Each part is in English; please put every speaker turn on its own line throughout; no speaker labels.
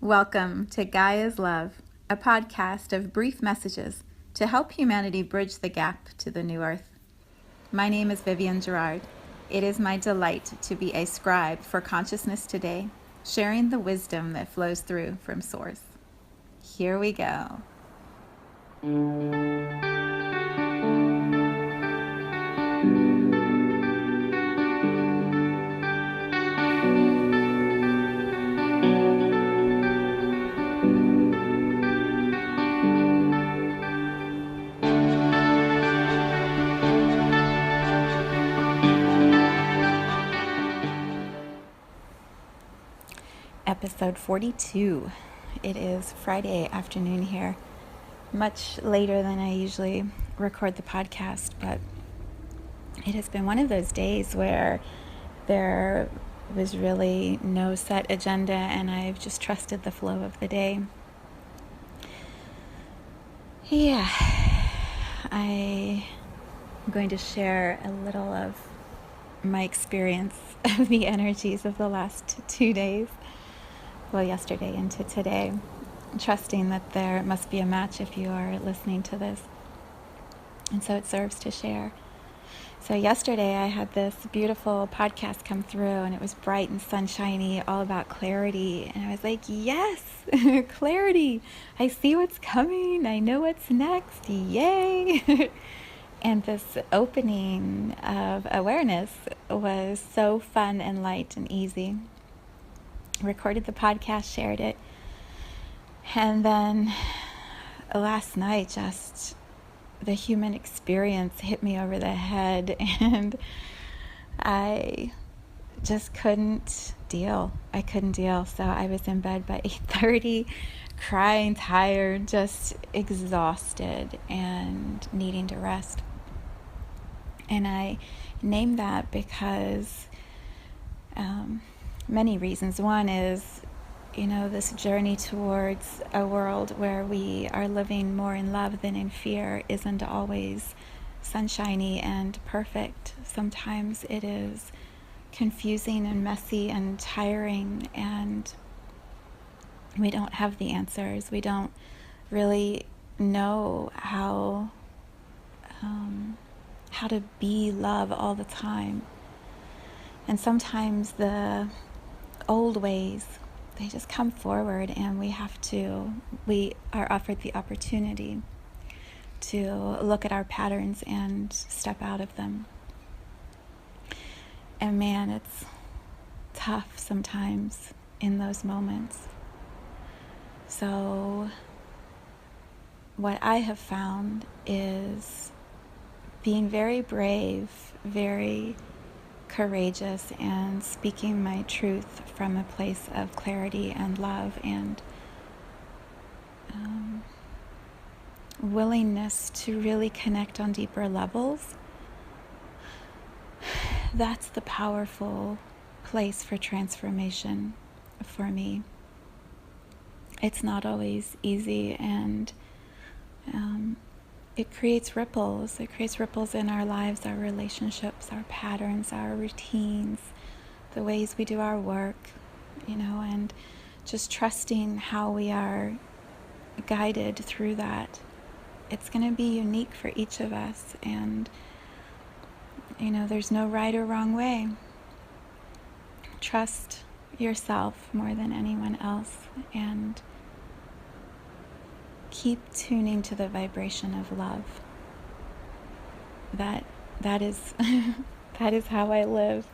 Welcome to Gaia's Love, a podcast of brief messages to help humanity bridge the gap to the new earth. My name is Vivienne Gerard. It is my delight to be a scribe for consciousness today, sharing the wisdom that flows through from Source. Here we go. Episode 42. It is Friday afternoon here, much later than I usually record the podcast, but it has been one of those days where there was really no set agenda and I've just trusted the flow of the day. Yeah, I'm going to share a little of my experience of the energies of the last 2 days. Well, yesterday into today, trusting that there must be a match if you are listening to this. And so it serves to share. So yesterday I had this beautiful podcast come through and it was bright and sunshiny, all about clarity. And I was like, yes, clarity. I see what's coming. I know what's next. Yay. And this opening of awareness was so fun and light and easy. Recorded the podcast, shared it, and then last night just the human experience hit me over the head and I just couldn't deal. So I was in bed by 8:30, crying, tired, just exhausted and needing to rest. And I named that because many reasons. One is, this journey towards a world where we are living more in love than in fear isn't always sunshiny and perfect. Sometimes it is confusing and messy and tiring, and we don't have the answers. We don't really know how to be love all the time. And sometimes the old ways, they just come forward and we are offered the opportunity to look at our patterns and step out of them. And man, it's tough sometimes in those moments. So what I have found is being very brave, very courageous, and speaking my truth from a place of clarity and love and willingness to really connect on deeper levels. That's the powerful place for transformation for me. It's not always easy, and it creates ripples. It creates ripples in our lives, our relationships, our patterns, our routines, the ways we do our work, and just trusting how we are guided through that. It's going to be unique for each of us, and, there's no right or wrong way. Trust yourself more than anyone else, and keep tuning to the vibration of love. That is that is how I live.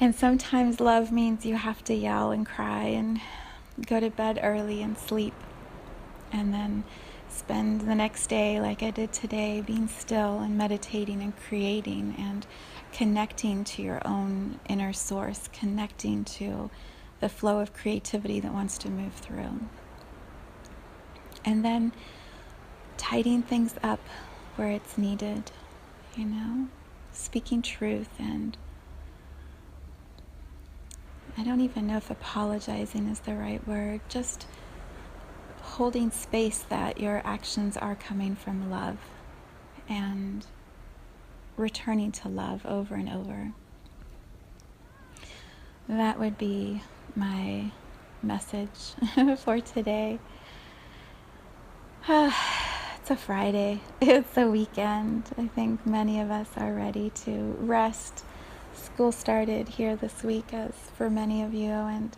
And sometimes love means you have to yell and cry and go to bed early and sleep, and then spend the next day like I did today, being still and meditating and creating and connecting to your own inner source, connecting to the flow of creativity that wants to move through. And then tidying things up where it's needed, speaking truth. And I don't even know if apologizing is the right word, just holding space that your actions are coming from love and returning to love over and over. That would be my message for today. It's a Friday. It's a weekend. I think many of us are ready to rest. School started here this week, as for many of you, and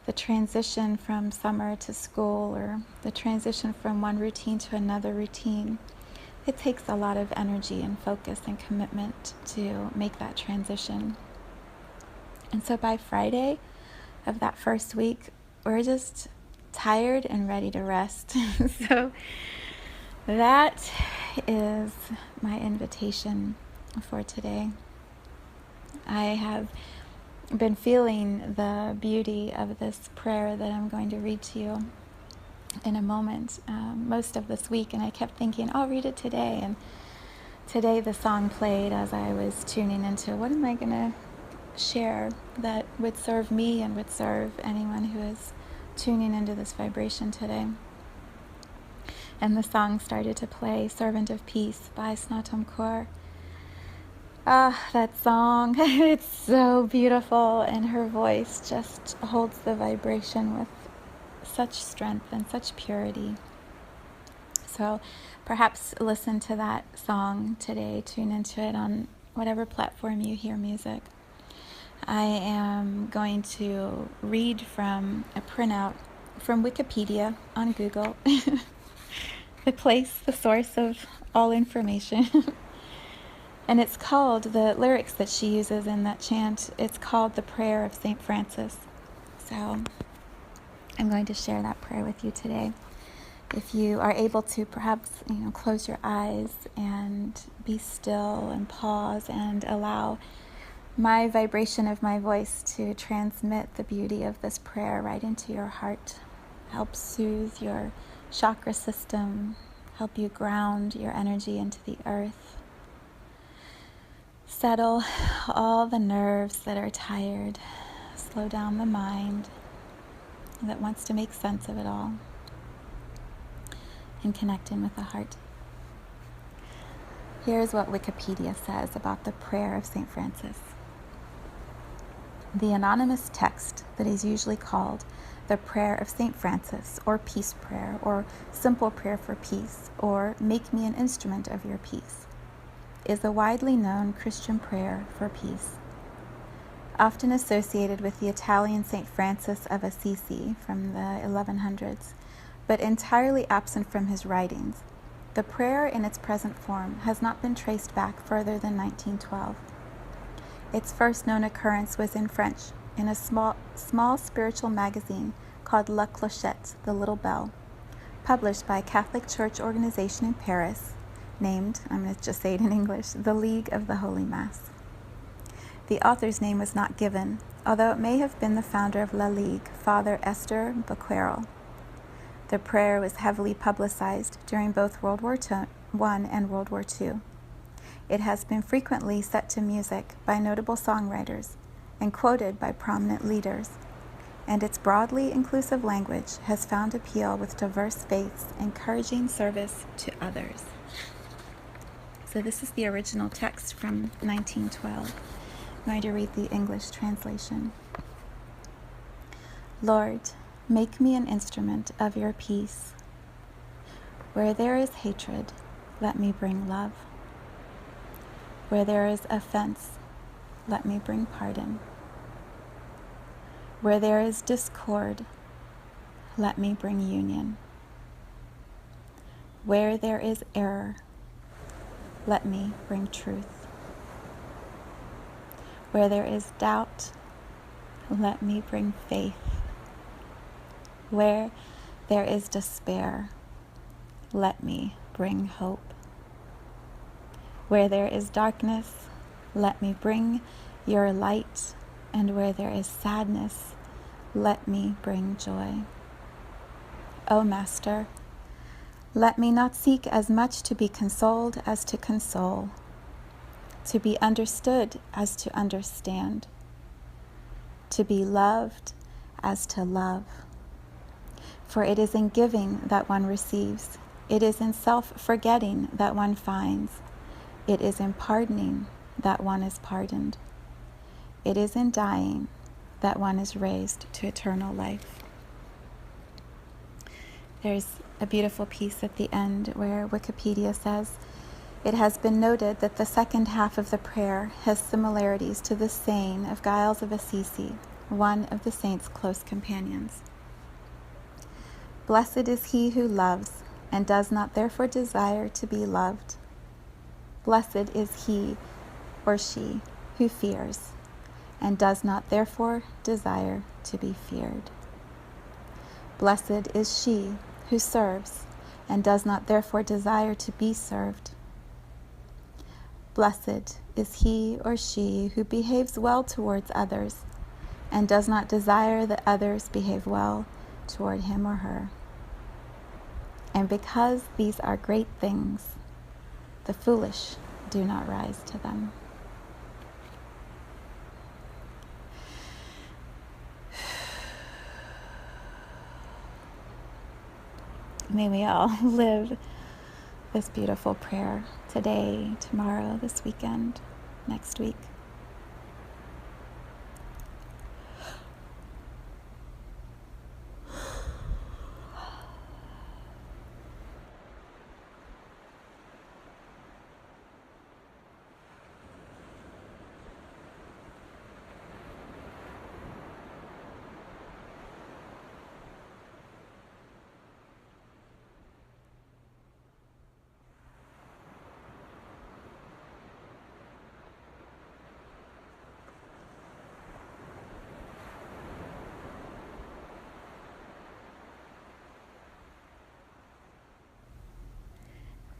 the transition from summer to school, or the transition from one routine to another routine, it takes a lot of energy and focus and commitment to make that transition. And so by Friday of that first week, we're just tired and ready to rest. So that is my invitation for today. I have been feeling the beauty of this prayer that I'm going to read to you in a moment most of this week, and I kept thinking, I'll read it today. And today the song played as I was tuning into what am I going to share that would serve me and would serve anyone who is tuning into this vibration today. And the song started to play, Servant of Peace by Snatam Kaur. That song, it's so beautiful, and her voice just holds the vibration with such strength and such purity. So perhaps listen to that song today, tune into it on whatever platform you hear music. I am going to read from a printout from Wikipedia on Google, the place, the source of all information. And it's called, the lyrics that she uses in that chant, it's called the Prayer of St. Francis. So I'm going to share that prayer with you today. If you are able to, perhaps, close your eyes and be still and pause and allow my vibration of my voice to transmit the beauty of this prayer right into your heart. Help soothe your chakra system, help you ground your energy into the earth. Settle all the nerves that are tired. Slow down the mind that wants to make sense of it all. And connect in with the heart. Here's what Wikipedia says about the prayer of St. Francis. The anonymous text that is usually called the Prayer of St. Francis, or Peace Prayer, or Simple Prayer for Peace, or Make Me an Instrument of Your Peace, is a widely known Christian prayer for peace. Often associated with the Italian St. Francis of Assisi from the 1100s, but entirely absent from his writings, the prayer in its present form has not been traced back further than 1912. Its first known occurrence was in French, in a small spiritual magazine called La Clochette, the Little Bell, published by a Catholic Church organization in Paris, named, I'm going to just say it in English, the League of the Holy Mass. The author's name was not given, although it may have been the founder of La Ligue, Father Esther Becquerel. The prayer was heavily publicized during both World War I and World War II. It has been frequently set to music by notable songwriters and quoted by prominent leaders, and its broadly inclusive language has found appeal with diverse faiths, encouraging service to others. So this is the original text from 1912. I'm going to read the English translation. Lord, make me an instrument of your peace. Where there is hatred, let me bring love. Where there is offense, let me bring pardon. Where there is discord, let me bring union. Where there is error, let me bring truth. Where there is doubt, let me bring faith. Where there is despair, let me bring hope. Where there is darkness, let me bring your light. And where there is sadness, let me bring joy. O Master, let me not seek as much to be consoled as to console, to be understood as to understand, to be loved as to love. For it is in giving that one receives. It is in self-forgetting that one finds. It is in pardoning that one is pardoned. It is in dying that one is raised to eternal life. There's a beautiful piece at the end where Wikipedia says, "It has been noted that the second half of the prayer has similarities to the saying of Giles of Assisi, one of the saint's close companions. Blessed is he who loves and does not therefore desire to be loved. Blessed is he or she who fears and does not therefore desire to be feared. Blessed is she who serves and does not therefore desire to be served. Blessed is he or she who behaves well towards others and does not desire that others behave well toward him or her. And because these are great things, the foolish do not rise to them." May we all live this beautiful prayer today, tomorrow, this weekend, next week.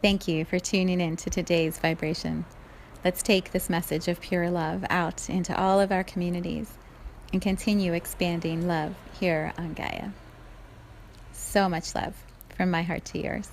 Thank you for tuning in to today's vibration. Let's take this message of pure love out into all of our communities and continue expanding love here on Gaia. So much love from my heart to yours.